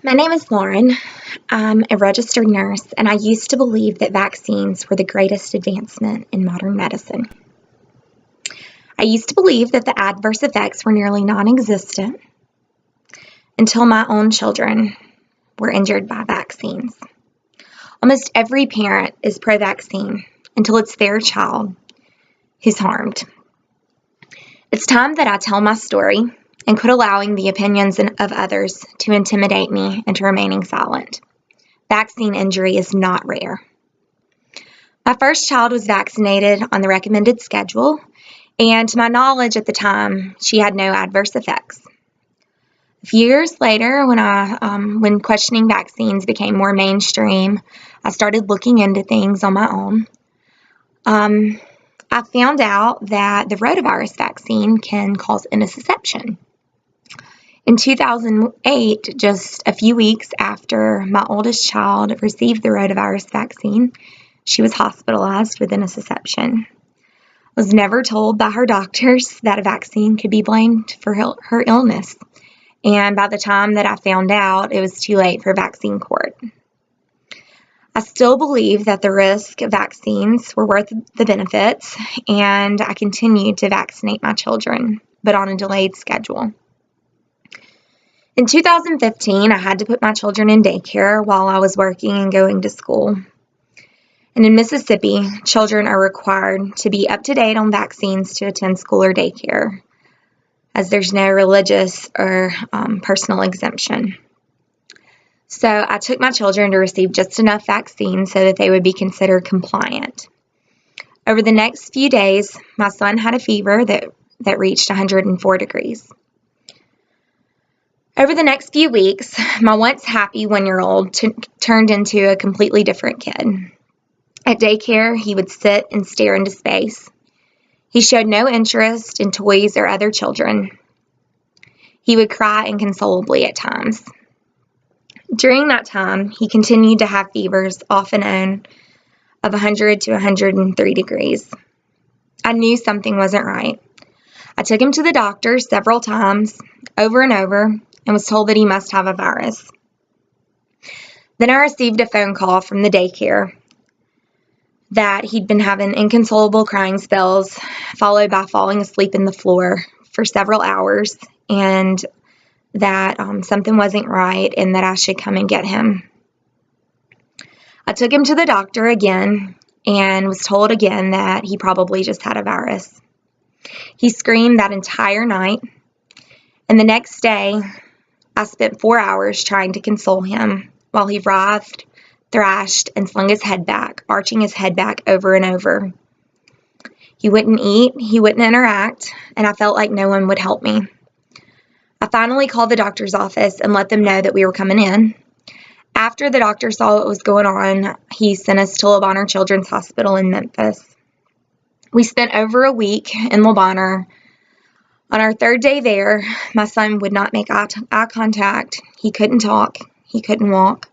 My name is Lauren. I'm a registered nurse, and I used to believe that vaccines were the greatest advancement in modern medicine. I used to believe that the adverse effects were nearly non-existent until my own children were injured by vaccines. Almost every parent is pro-vaccine until it's their child who's harmed. It's time that I tell my story and quit allowing the opinions of others to intimidate me into remaining silent. Vaccine injury is not rare. My first child was vaccinated on the recommended schedule, and to my knowledge at the time, she had no adverse effects. A few years later, when questioning vaccines became more mainstream, I started looking into things on my own. I found out that the rotavirus vaccine can cause intussusception. In 2008, just a few weeks after my oldest child received the rotavirus vaccine, she was hospitalized with intussusception. I was never told by her doctors that a vaccine could be blamed for her illness, and by the time that I found out, it was too late for vaccine court. I still believe that the risk of vaccines were worth the benefits, and I continued to vaccinate my children, but on a delayed schedule. In 2015, I had to put my children in daycare while I was working and going to school. And in Mississippi, children are required to be up to date on vaccines to attend school or daycare, as there's no religious or personal exemption. So I took my children to receive just enough vaccines so that they would be considered compliant. Over the next few days, my son had a fever that reached 104 degrees. Over the next few weeks, my once happy 1-year-old turned into a completely different kid. At daycare, he would sit and stare into space. He showed no interest in toys or other children. He would cry inconsolably at times. During that time, he continued to have fevers off and on of 100 to 103 degrees. I knew something wasn't right. I took him to the doctor several times, over and over, and was told that he must have a virus. Then I received a phone call from the daycare that he'd been having inconsolable crying spells, followed by falling asleep in the floor for several hours, and that something wasn't right and that I should come and get him. I took him to the doctor again and was told again that he probably just had a virus. He screamed that entire night, and the next day, I spent 4 hours trying to console him while he writhed, thrashed, and slung his head back, arching his head back over and over. He wouldn't eat, he wouldn't interact, and I felt like no one would help me. I finally called the doctor's office and let them know that we were coming in. After the doctor saw what was going on, he sent us to Le Bonheur Children's Hospital in Memphis. We spent over a week in Le Bonheur. On our third day there, my son would not make eye contact. He couldn't talk. He couldn't walk.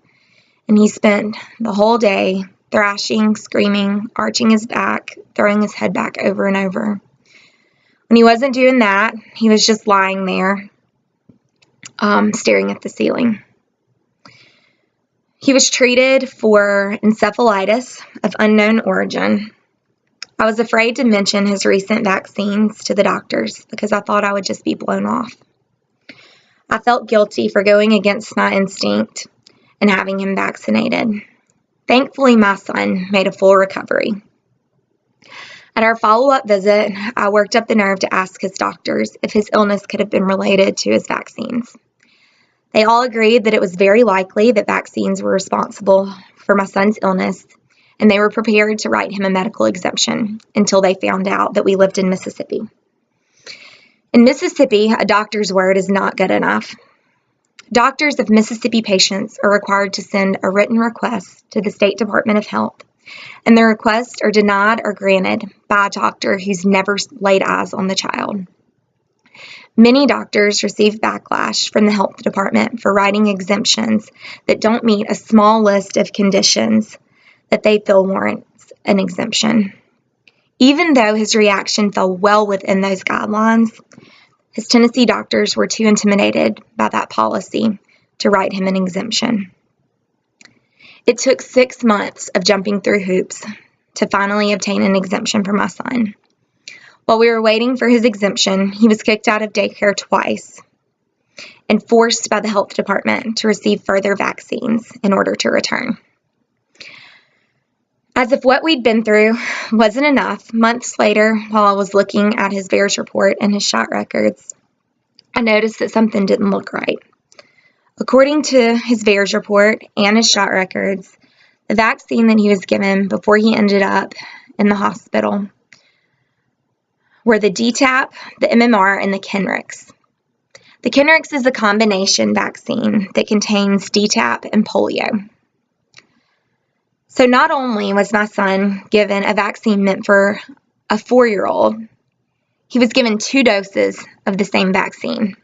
And he spent the whole day thrashing, screaming, arching his back, throwing his head back over and over. When he wasn't doing that, he was just lying there, staring at the ceiling. He was treated for encephalitis of unknown origin. I was afraid to mention his recent vaccines to the doctors because I thought I would just be blown off. I felt guilty for going against my instinct and having him vaccinated. Thankfully, my son made a full recovery. At our follow-up visit, I worked up the nerve to ask his doctors if his illness could have been related to his vaccines. They all agreed that it was very likely that vaccines were responsible for my son's illness, and they were prepared to write him a medical exemption until they found out that we lived in Mississippi. In Mississippi, a doctor's word is not good enough. Doctors of Mississippi patients are required to send a written request to the State Department of Health, and their requests are denied or granted by a doctor who's never laid eyes on the child. Many doctors receive backlash from the health department for writing exemptions that don't meet a small list of conditions that they feel warrants an exemption. Even though his reaction fell well within those guidelines, his Tennessee doctors were too intimidated by that policy to write him an exemption. It took 6 months of jumping through hoops to finally obtain an exemption for my son. While we were waiting for his exemption, he was kicked out of daycare twice and forced by the health department to receive further vaccines in order to return. As if what we'd been through wasn't enough, months later, while I was looking at his VAERS report and his shot records, I noticed that something didn't look right. According to his VAERS report and his shot records, the vaccine that he was given before he ended up in the hospital were the DTaP, the MMR, and the Kenrix. The Kenrix is a combination vaccine that contains DTaP and polio. So not only was my son given a vaccine meant for a 4-year-old, he was given 2 doses of the same vaccine.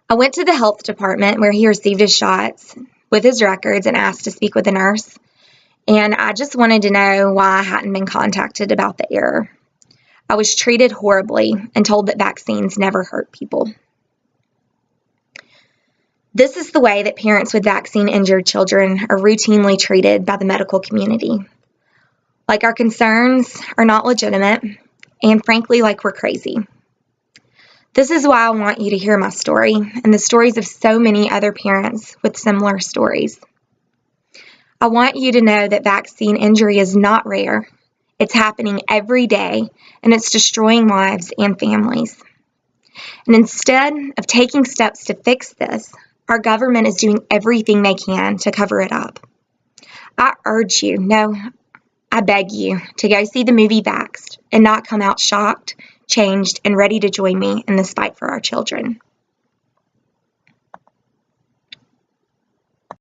I went to the health department where he received his shots with his records and asked to speak with a nurse, and I just wanted to know why I hadn't been contacted about the error. I was treated horribly and told that vaccines never hurt people. This is the way that parents with vaccine-injured children are routinely treated by the medical community. Like our concerns are not legitimate, and frankly, like we're crazy. This is why I want you to hear my story and the stories of so many other parents with similar stories. I want you to know that vaccine injury is not rare. It's happening every day, and it's destroying lives and families. And instead of taking steps to fix this, our government is doing everything they can to cover it up. I urge you, no, I beg you, to go see the movie Vaxxed and not come out shocked, changed, and ready to join me in this fight for our children.